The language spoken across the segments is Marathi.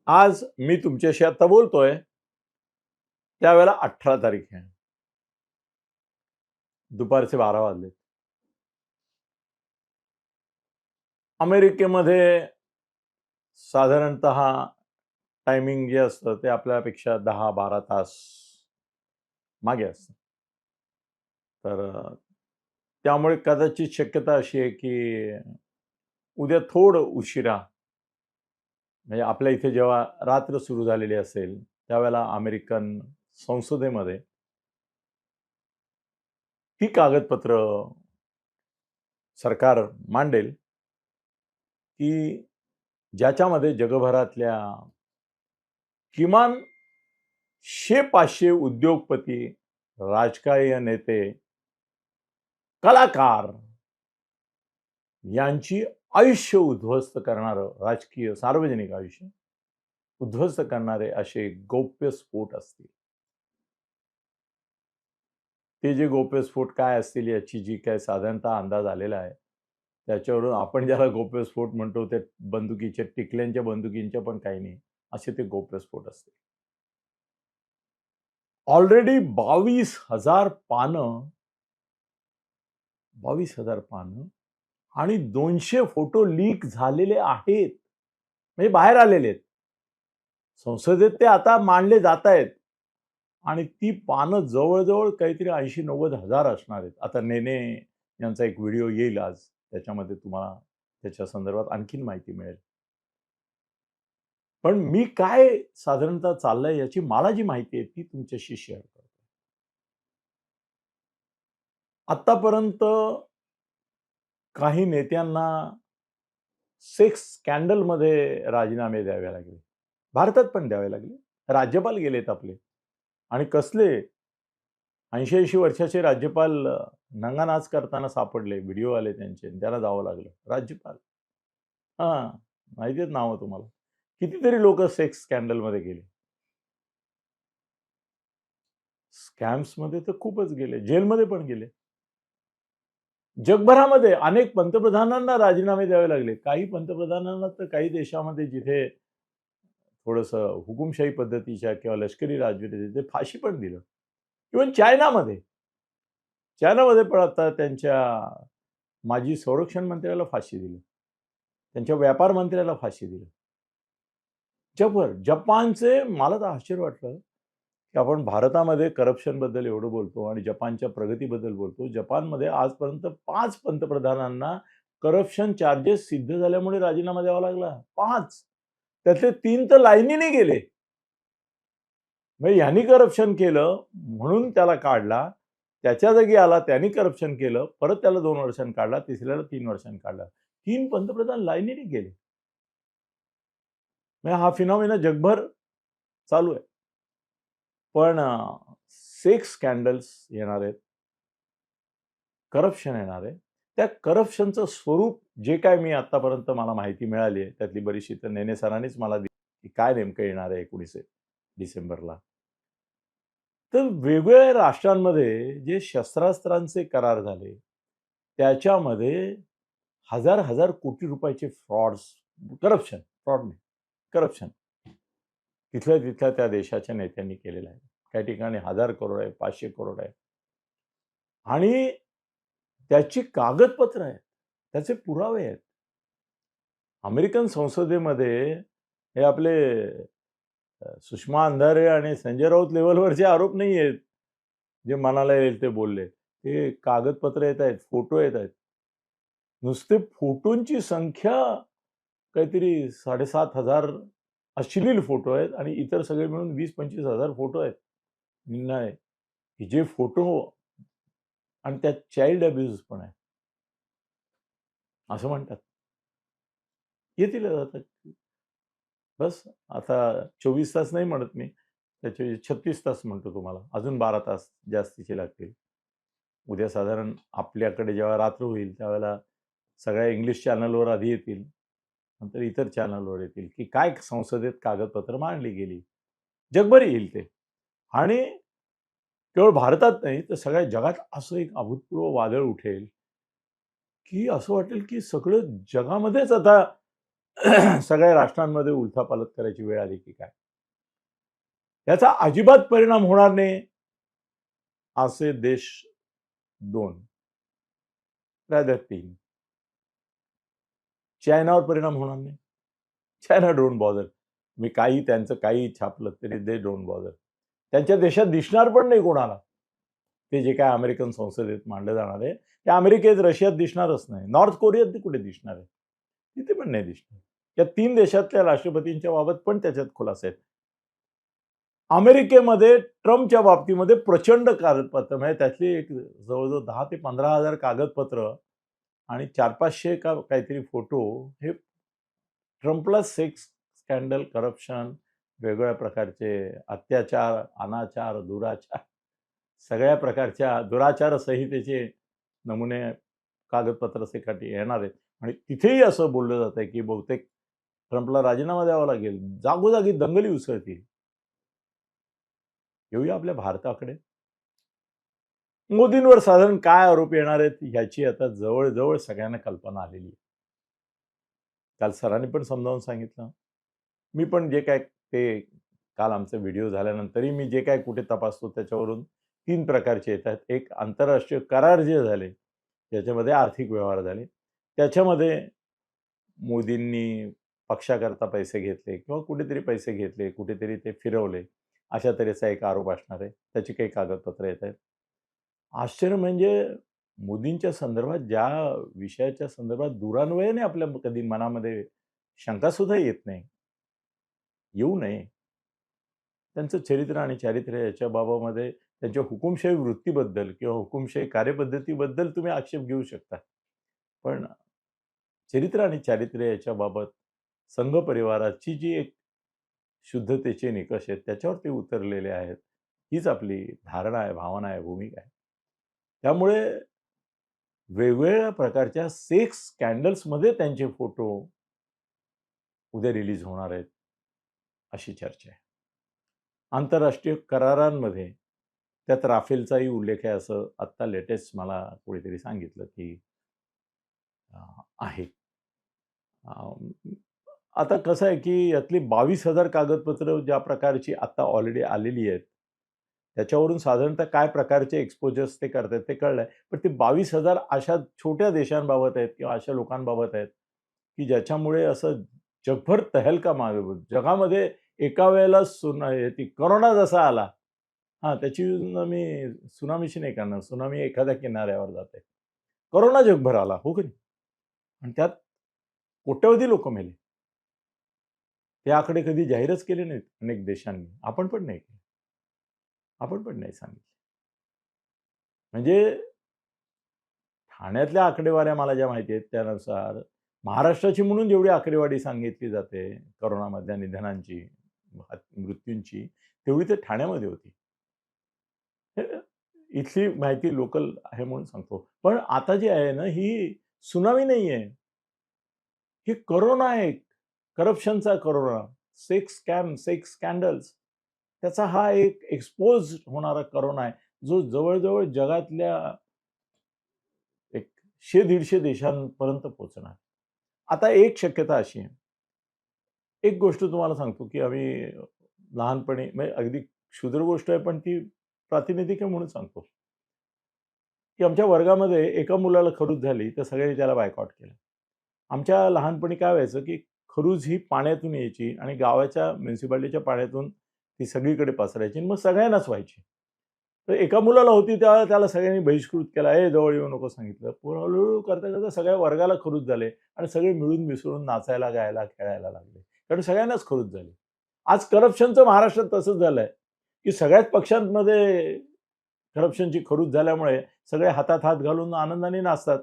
आज मी तुमच्याशी आता बोलतोय त्यावेळेला 18 तारीख आहे. दुपारचे 12 वाजलेत. अमेरिकेमध्ये साधारणतः टायमिंग जे असतं ते आपल्यापेक्षा 10-12 तास मागे असतं. तर त्यामुळे कदाचित शक्यता अशी आहे की उद्या थोडं उशिरा म्हणजे आपल्या इथे जेव्हा रात्र सुरू झालेली असेल त्यावेळेला अमेरिकन संसदेमध्ये ही कागदपत्र सरकार मांडेल की ज्याच्यामध्ये जगभरातल्या किमान 100-500 उद्योगपती, राजकीय नेते, कलाकार यांची आयुष्य उद्ध्वस्त करणारं राजकीय सार्वजनिक आयुष्य उद्ध्वस्त करणारे असे गौप्यस्फोट असतील. ते जे गौप्यस्फोट काय असतील याची जी काय साधारणतः अंदाज आलेला आहे त्याच्यावरून आपण ज्याला गौप्यस्फोट म्हणतो ते बंदुकीच्या टिकल्यांच्या बंदुकींच्या पण काही नाही असे ते गौप्यस्फोट असतील. ऑलरेडी 22,000 पानं 22,000 पानं आणि 200 फोटो लीक झालेले आहेत म्हणजे बाहेर आलेले आहेत. संसदेत ते आता मांडले जात आहेत आणि ती पानं जवळजवळ काहीतरी 80-90 हजार असणार आहेत. आता नेने यांचा एक व्हिडिओ येईल आज त्याच्यामध्ये तुम्हाला त्याच्या संदर्भात आणखीन माहिती मिळेल. पण मी काय साधारणतः चाललंय याची मला जी माहिती आहे ती तुमच्याशी शेअर करतो. आतापर्यंत काही नेत्यांना सेक्स स्कॅन्डलमध्ये राजीनामे द्यावे लागले. भारतात पण द्यावे लागले. राज्यपाल गेलेत आपले आणि कसले 80-80 वर्षाचे राज्यपाल नंगानाच करताना सापडले. व्हिडिओ आले त्यांचे त्यांना जावं लागलं. राज्यपाल हां, माहिती आहेत नावं तुम्हाला. कितीतरी लोक सेक्स स्कॅन्डलमध्ये गेले. स्कॅम्समध्ये तर खूपच गेले. जेलमध्ये पण गेले. जगभरामध्ये अनेक पंतप्रधानांना राजीनामे द्यावे लागले. काही पंतप्रधानांना तर काही देशामध्ये जिथे थोडंसं हुकुमशाही पद्धतीच्या किंवा लष्करी राजवटीचे फाशी पण दिलं. इव्हन चायनामध्ये पण आता त्यांच्या माजी संरक्षण मंत्र्याला फाशी दिली. त्यांच्या व्यापार मंत्र्याला फाशी दिली. जपानचे मला तर आश्चर्य वाटलं की आपण भारतामध्ये करप्शनबद्दल एवढं बोलतो आणि जपानच्या प्रगतीबद्दल बोलतो. जपानमध्ये आजपर्यंत 5 पंतप्रधानांना करप्शन चार्जेस सिद्ध झाल्यामुळे राजीनामा द्यावा लागला. 5 त्यातले 3 तर लाईनीने गेले. म्हणजे ह्यांनी करप्शन केलं म्हणून त्याला काढला. त्याच्या जागी आला त्यांनी करप्शन केलं. परत त्याला 2 वर्षांनी काढला. तिसऱ्याला 3 वर्षांनी काढला. 3 पंतप्रधान लाईनीने गेले. म्हणजे हा फिनॉमिना जगभर चालू आहे. पण सेक्स स्कॅन्डल्स येणार आहेत. करप्शन येणार आहे. त्या करप्शनचं स्वरूप जे काय मी आतापर्यंत मला माहिती मिळाली आहे त्यातली बरीचशी तर नेने सरांनीच मला दिली की काय नेमकं येणार आहे 19 डिसेंबरला. तर वेगवेगळ्या राष्ट्रांमध्ये जे शस्त्रास्त्रांचे करार झाले त्याच्यामध्ये हजार कोटी रुपयाचे करप्शन तिथल्या त्या देशाच्या नेत्यांनी केलेलं आहे. काही ठिकाणी 1000 करोड आहे, 500 करोड आहे आणि त्याची कागदपत्र आहेत, त्याचे पुरावे आहेत. अमेरिकन संसदेमध्ये हे आपले सुषमा अंधारे आणि संजय राऊत लेवलवरचे आरोप नाही आहेत जे मनाला येईल ते बोलले. हे कागदपत्र येत आहेत, फोटो येत आहेत. नुसते फोटोंची संख्या काहीतरी 7,500 अश्लील फोटो आहेत आणि इतर सगळे मिळून 20-25 हजार फोटो आहेत. निर्णय जे फोटो आणि त्यात चाइल्ड अब्यूज पण आहे असं म्हणतात. येतील आता बस आता 24 तास नाही म्हणत मी, त्याचे 36 तास म्हणतो तुम्हाला. अजून 12 तास जास्तीचे लागतील. उद्या साधारण आपल्याकडे जेव्हा रात्र होईल त्यावेळेला सगळ्या इंग्लिश चॅनलवर आधी येतील, नंतर इतर चॅनलवर येतील की काय संसदेत कागदपत्र मांडली गेली. जगभर येईल ते आणि केवळ भारतात नाही तर सगळ्या जगात असं एक अभूतपूर्व वादळ उठेल की असं वाटेल की सगळं जगामध्येच आता सगळ्या राष्ट्रांमध्ये उलथापालथ करायची वेळ आली की काय? याचा अजिबात परिणाम होणार नाही असे देश 2, रादर 3. चायनावर परिणाम होणार नाही. China don't bother. मी काही त्यांचं काही छापलं तरी दे डोंट बॉदर. त्यांच्या देशात दिसणार पण नाही कोणाला. ते जे काय अमेरिकन संसदेत मांडलं जाणार आहे, ते अमेरिकेत, रशियात दिसणारच नाही. नॉर्थ कोरियात कुठे दिसणार आहे? तिथे पण नाही दिसणार. या 3 देशातल्या राष्ट्रपतींच्या बाबत पण त्याच्यात खुलासे आहेत. अमेरिकेमध्ये ट्रम्पच्या बाबतीमध्ये प्रचंड कागदपत्र म्हणजे त्यातली एक जवळजवळ 10 ते 15,000 कागदपत्र आणि 400-500 का काहीतरी फोटो हे ट्रम्पला सेक्स स्कॅन्डल, करप्शन, वेगवेगळ्या प्रकारचे अत्याचार, अनाचार, दुराचार, सगळ्या प्रकारच्या दुराचार संहितेचे नमुने कागदपत्रासाठी येणार आहेत. आणि तिथेही असं बोललं जात आहे की बहुतेक ट्रम्पला राजीनामा द्यावा लागेल. जागोजागी दंगली उसळतील. येऊया आपल्या भारताकडे. मोदींवर साधारण काय आरोप येणार आहेत ह्याची आता जवळ सगळ्यांना कल्पना आलेली आहे. काल सरांनी पण समजावून सांगितलं. मी पण जे काय ते काल आमचा व्हिडिओ झाल्यानंतरही मी जे काय कुठे तपासतो त्याच्यावरून 3 प्रकारचे येतात. एक आंतरराष्ट्रीय करार जे झाले, त्याच्यामध्ये आर्थिक व्यवहार झाले. त्याच्यामध्ये मोदींनी पक्षाकरता पैसे घेतले किंवा कुठेतरी पैसे घेतले, कुठेतरी ते फिरवले, अशा तऱ्हेचा एक आरोप असणार आहे. त्याची काही कागदपत्र येत आहेत. आश्चर्य म्हणजे मोदींच्या संदर्भात ज्या विषयाच्या संदर्भात दुरान्वयाने आपल्या कधी मनामध्ये शंकासुद्धा येत नाही, येऊ नये. त्यांचं चरित्र आणि चारित्र्य याच्या बाबतीमध्ये त्यांच्या हुकुमशाही वृत्तीबद्दल किंवा हुकुमशाही कार्यपद्धतीबद्दल तुम्ही आक्षेप घेऊ शकता. पण चरित्र आणि चारित्र्य याच्याबाबत संघ परिवाराची जी एक शुद्धतेचे निकष आहेत, त्याच्यावर ते उतरलेले आहेत. हीच आपली धारणा आहे, भावना आहे, भूमिका आहे. त्यामुळे वेगवेगळ्या प्रकारच्या सेक्स स्कॅन्डल्समध्ये त्यांचे फोटो उद्या रिलीज होणार आहेत, अशी चर्चा आहे. आंतरराष्ट्रीय करारांमध्ये त्यात राफेलचाही उल्लेख आहे असं आत्ता लेटेस्ट मला कोणीतरी सांगितलं की आहे. आता कसं आहे की यातली 22,000 कागदपत्र ज्या प्रकारची आता ऑलरेडी आलेली आहेत, त्याच्यावरून साधारणतः काय प्रकारचे एक्सपोजर्स ते करतायत ते कळलंय. पण ते 22,000 अशा छोट्या देशांबाबत आहेत किंवा अशा लोकांबाबत आहेत, की ज्याच्यामुळे असं जगभर तहलका जगामध्ये एका वेळेला ती कोरोना जसा आला, त्याची मी सुनामीशी नाही करणार. सुनामी एखाद्या किनाऱ्यावर जाते. कोरोना जगभर आला, हो की नाही? आणि त्यात कोट्यवधी लोकं मेले. ते आकडे कधी जाहीरच केले नाहीत अनेक देशांनी. आपण पण नाही केले. आपण पण नाही सांगितले. म्हणजे ठाण्यातल्या आकडेवाऱ्या मला ज्या माहिती आहेत त्यानुसार महाराष्ट्राची म्हणून जेवढी आकडेवारी सांगितली जाते कोरोनामधल्या निधनांची, मृत्यूंची, तेवढी तर ठाण्यामध्ये होती. इथली माहिती लोकल आहे म्हणून सांगतो. पण आता जी आहे ना, ही सुनामी नाहीये. ही कोरोना आहे. करप्शनचा कोरोना. सेक्स स्कॅन्डल्स. त्याचा हा एक एक्सपोज होणारा कोरोना आहे, जो जवळ जगातल्या एक 100-150 देशांपर्यंत पोहोचणार. आता एक शक्यता अशी आहे. एक गोष्ट तुम्हाला सांगतो, की आम्ही लहानपणी म्हणजे अगदी क्षुद्र गोष्ट आहे, पण ती प्रातिनिधिक आहे म्हणून सांगतो. की आमच्या वर्गामध्ये एका मुलाला खरूज झाली, तर सगळ्यांनी त्याला बायकॉट केलं. आमच्या लहानपणी काय व्हायचं, की खरूज ही पाण्यातून यायची आणि गावाच्या म्युन्सिपालिटीच्या पाण्यातून ती सगळीकडे पसरायची आणि मग सगळ्यांनाच व्हायची. तर एका मुलाला होती तेव्हा त्याला सगळ्यांनी बहिष्कृत केला. जवळ येऊ नको सांगितलं. पोरं हळू करता सगळ्या वर्गाला खरूज झाले आणि सगळे मिळून मिसळून नाचायला, गायला, खेळायला लागले. कारण सगळ्यांनाच खरूज झाली. आज करप्शनचं महाराष्ट्रात तसंच झालंय, की सगळ्याच पक्षांमध्ये करप्शनची खरूज झाल्यामुळे सगळे हातात हात घालून आनंदाने नाचतात.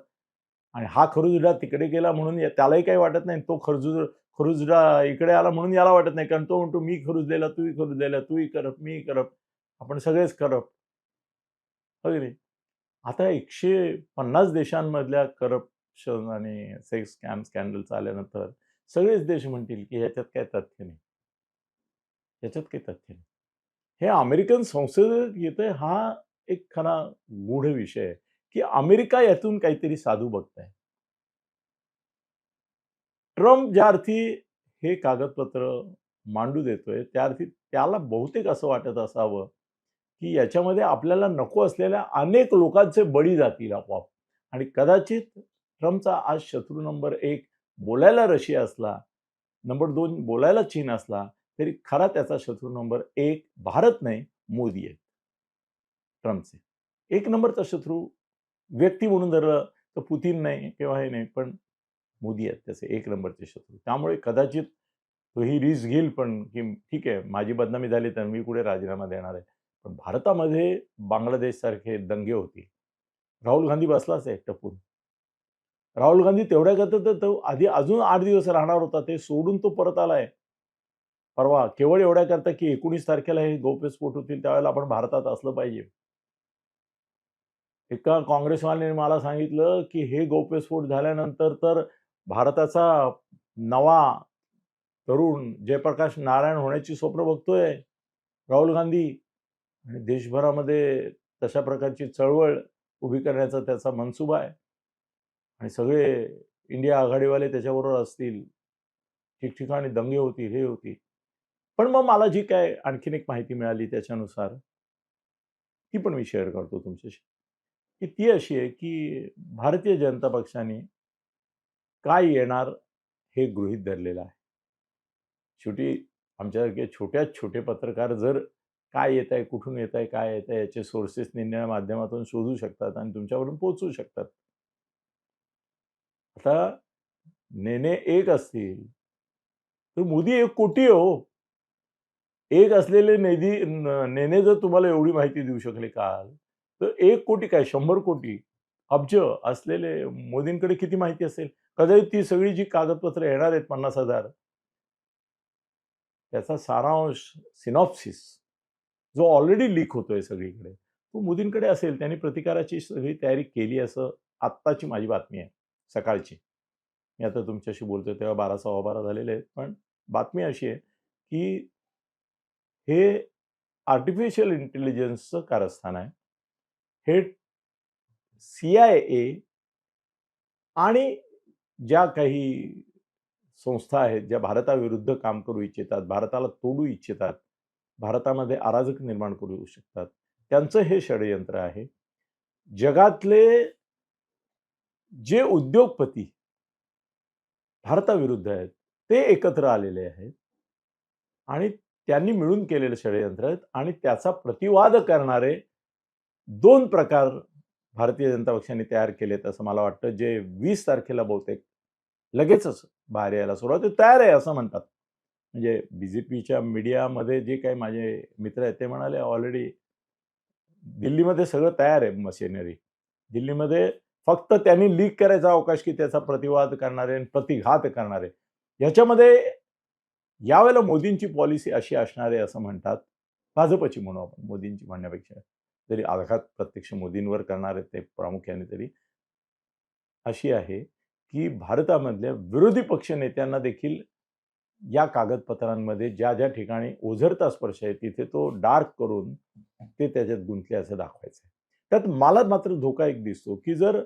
आणि हा खरुजडा तिकडे गेला म्हणून त्यालाही काही वाटत नाही. तो खरुजडा इकडे आला म्हणून याला वाटत नाही. कारण तो म्हणतो मी खरुजलेला, तूही खरुजलेला, तूही करप्ट, मीही करप्ट, आपण सगळेच करप्ट. हो की नाही? आता 150 देशांमधल्या करप्शन आणि सेक्स स्कॅन्डल आल्यानंतर सगळेच देश म्हणतील की ह्याच्यात काही तथ्य नाही. ह्याच्यात काही तथ्य नाही. हे अमेरिकन संसदेत येतंय हा एक खरा गूढ विषय आहे, की अमेरिका यातून काहीतरी साधू बघताय. ट्रम्प ज्या अर्थी हे कागदपत्र मांडू देतोय, त्या अर्थी त्याला बहुतेक असं वाटत असावं, की याच्यामध्ये आपल्याला नको असलेल्या अनेक लोकांचे बळी जातील आपोआप. आणि कदाचित ट्रम्पचा आज शत्रू नंबर 1 बोलायला रशिया असला, नंबर 2 बोलायला चीन असला, तरी खरा त्याचा शत्रू नंबर 1 भारत नाही, मोदी आहेत ट्रम्पचे. 1 नंबरचा शत्रू व्यक्ती म्हणून धरलं तर पुतिन नाही किंवा हे नाही, पण मोदी आहेत त्याचे 1 नंबरचे शत्रू. त्यामुळे कदाचित तो ही रिस्क घेईल पण, की ठीक आहे माझी बदनामी झाली तर मी कुठे राजीनामा देणार आहे. पण भारतामध्ये बांगलादेशसारखे दंगे होतील. राहुल गांधी बसलाच आहे टपून. राहुल गांधी तेवढ्याकरता तर तो आधी अजून 8 दिवस राहणार होता. ते सोडून तो परत आलाय परवा. केवळ एवढ्याकरता, की 19 तारखेला हे गौप्यस्फोट होतील त्यावेळेला आपण भारतात असलं पाहिजे. एका काँग्रेसवाल्याने मला सांगितलं, की हे गौप्यस्फोट झाल्यानंतर तर भारताचा नवा तरुण जयप्रकाश नारायण होण्याची स्वप्न बघतोय राहुल गांधी. आणि देशभरामध्ये तशा प्रकारची चळवळ उभी करण्याचा त्याचा मनसुबा आहे. आणि सगळे इंडिया आघाडीवाले त्याच्याबरोबर असतील. ठिकठिकाणी दंगे होतील, हे होतील. पण मग मला जी काय आणखीन एक माहिती मिळाली त्याच्यानुसार, ती पण मी शेअर करतो तुमच्याशी. की ती अशी आहे, की भारतीय जनता पक्षाने काय येणार हे गृहीत धरलेलं आहे. शेवटी आमच्यासारखे छोट्यात छोटे पत्रकार जर काय येतंय, कुठून येतंय, काय येतंय याचे सोर्सेस निरनिराळ्या माध्यमातून शोधू शकतात आणि तुमच्यापर्यंत पोहोचवू शकतात. आता नेने 1 असतील, तर मोदी 1 कोटी आहे हो. 1 असलेले नेने जर तुम्हाला एवढी माहिती देऊ शकले काल, तर 1 कोटी काय 100 कोटी, अब्ज असलेले मोदींकडे किती माहिती असेल? कदाचित ती सगळी जी कागदपत्र येणार आहेत 50,000 त्याचा सारांश, सिनॉप्सिस जो ऑलरेडी लीक होतोय सगळीकडे, तो मोदींकडे असेल. त्यांनी प्रतिकाराची सगळी तयारी केली असं आत्ताची माझी बातमी आहे, सकाळची. मी आता तुमच्याशी बोलतोय तेव्हा 12 12:15 झालेले आहेत. पण बातमी अशी आहे, की हे आर्टिफिशियल इंटेलिजन्सचं कारस्थान आहे. हे CIA आणि ज्या काही संस्था आहेत, ज्या भारताविरुद्ध काम करू इच्छितात, भारताला तोडू इच्छितात, भारतामध्ये अराजक निर्माण करू शकतात, त्यांचं हे षडयंत्र आहे. जगातले जे उद्योगपती भारताविरुद्ध आहेत, ते एकत्र आलेले आहेत आणि त्यांनी मिळून केलेलं षडयंत्र आहेत आणि त्याचा प्रतिवाद करणारे 2 प्रकार भारतीय जनता पक्षाने तयार केलेत असं मला वाटतं, जे 20 तारखेला बहुतेक लगेचच बाहेर यायला सुरुवात आहे. तयार आहे असं म्हणतात. म्हणजे BJPच्या मीडियामध्ये जे काही माझे मित्र आहेत ते म्हणाले ऑलरेडी दिल्लीमध्ये सगळं तयार आहे मशिनरी. दिल्लीमध्ये फक्त त्यांनी लीक करायचा अवकाश, की त्याचा प्रतिवाद करणारे आणि प्रतिघात करणारे. याच्यामध्ये यावेळेला मोदींची पॉलिसी अशी असणार आहे असं म्हणतात. भाजपची म्हणू आपण, मोदींची म्हणण्यापेक्षा. जरी आघात प्रत्यक्ष मोदींवर करणार आहेत ते प्रामुख्याने तरी. अशी आहे, की भारतामधल्या विरोधी पक्ष नेत्यांना देखील या कागदपत्रांमध्ये ज्या ठिकाणी ओझरता स्पर्श आहे तिथे तो डार्क करून ते त्याच्यात गुंतले असं दाखवायचं. त्यात मला मात्र धोका एक दिसतो, की जर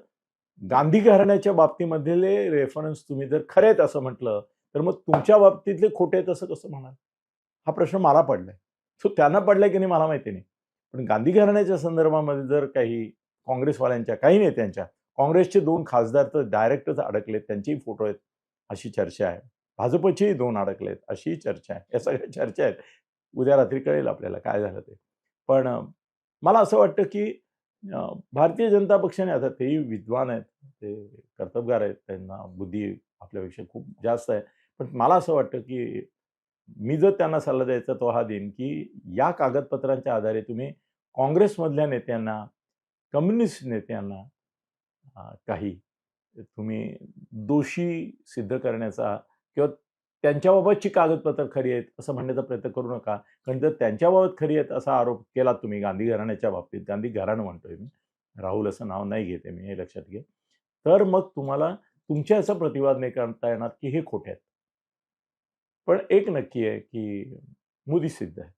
गांधी घराण्याच्या बाबतीमधले रेफरन्स तुम्ही जर खरे आहेत असं म्हटलं, तर मग तुमच्या बाबतीतले खोटे आहेत असं कसं म्हणाल? हा प्रश्न मला पडलाय. सो त्यांना पडलाय की नाही मला माहिती नाही. पण गांधी घराण्याच्या संदर्भामध्ये जर काही काँग्रेसवाल्यांच्या, काही नेत्यांच्या, काँग्रेसचे 2 खासदार तर डायरेक्टच अडकलेत, त्यांचेही फोटो आहेत, अशी चर्चा आहे. भाजपचेही 2 अडकलेत, अशी चर्चा आहे. या सगळ्या चर्चा आहेत. उद्या रात्री कळेल आपल्याला काय झालं ते. पण मला असं वाटतं की भारतीय जनता पक्षाने, आता तेही विद्वान आहेत, ते कर्तबगार आहेत, त्यांना बुद्धी आपल्यापेक्षा खूप जास्त आहे. पण मला असं वाटतं की मी जर त्यांना सल्ला द्यायचा तो हा देईन, की या कागदपत्रांच्या आधारे तुम्ही काँग्रेसमधल्या नेत्यांना, कम्युनिस्ट नेत्यांना काही तुम्ही दोषी सिद्ध करण्याचा किंवा त्यांच्याबाबतची कागदपत्र खरी आहेत असं म्हणण्याचा प्रयत्न करू नका. कारण जर त्यांच्याबाबत खरी आहेत असा आरोप केला तुम्ही गांधी घराण्याच्या बाबतीत, गांधी घराणं म्हणतोय मी, राहुल असं नाव नाही घेते मी, हे लक्षात घे. तर मग तुम्हाला तुमच्या याचा प्रतिवाद नाही करता येणार की हे खोटे आहेत. पण एक नक्की आहे की मोदी सिद्ध आहे.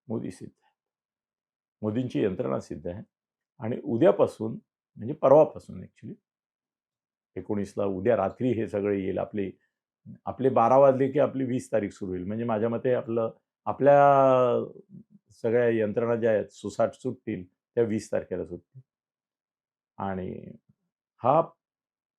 मोदी सिद्ध आहे. मोदींची यंत्रणा सिद्ध आहे आणि उद्यापासून म्हणजे परवापासून ॲक्चुअली 19ला उद्या रात्री हे सगळं येईल. आपले 12 वाजले की आपली 20 तारीख सुरू होईल. म्हणजे माझ्या मते आपल्या सगळ्या यंत्रणा ज्या आहेत सुसाट सुटतील त्या 20 तारखेला सुटतील. आणि हा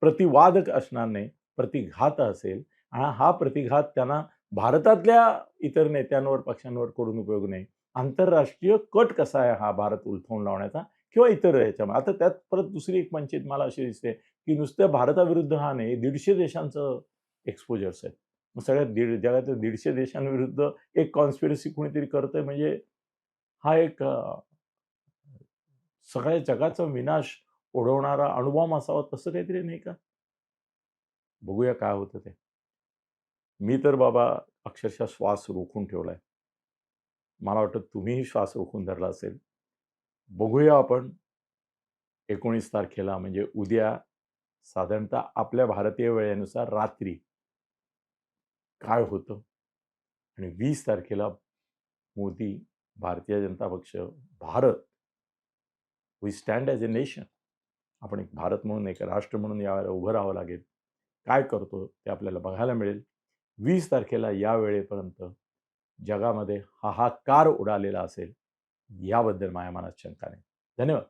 प्रतिवाद असणार नाही, प्रतिघात असेल. आणि हा प्रतिघात त्यांना भारतातल्या इतर नेत्यांवर, पक्षांवर करून उपयोग नाही. आंतरराष्ट्रीय कट कसा आहे हा भारत उलथवून लावण्याचा किंवा इतर ह्याच्यामध्ये. आता त्यात परत दुसरी एक पंचायत मला अशी दिसते की नुसत्या भारताविरुद्ध हा नाही, 150 देशांचं एक्सपोजर्स आहेत. मग सगळ्या जगातल्या 150 देशांविरुद्ध एक कॉन्स्पिरसी कुणीतरी करतंय म्हणजे हा एक सगळ्या जगाचा विनाश ओढवणारा अणुबॉम्ब असावा तसं काहीतरी नाही का? बघूया काय होतं ते. मी तर बाबा अक्षरशः श्वास रोखून ठेवलाय. मला वाटतं तुम्हीही श्वास रोखून धरला असेल. बघूया आपण 19 तारखेला म्हणजे उद्या साधारणतः आपल्या भारतीय वेळेनुसार रात्री काय होतं आणि 20 तारखेला Modi, Bharatiya Janata Paksha, Bharat, we stand as a nation. आपण एक भारत म्हणून, एक राष्ट्र म्हणून यावेळेला उभं राहावं लागेल. काय करतो ते आपल्याला बघायला मिळेल. 20 तारखेला या वेळेपर्यंत जगामध्ये हाहाकार उडालेला असेल याबद्दल माझ्या मनात शंका नाही. धन्यवाद.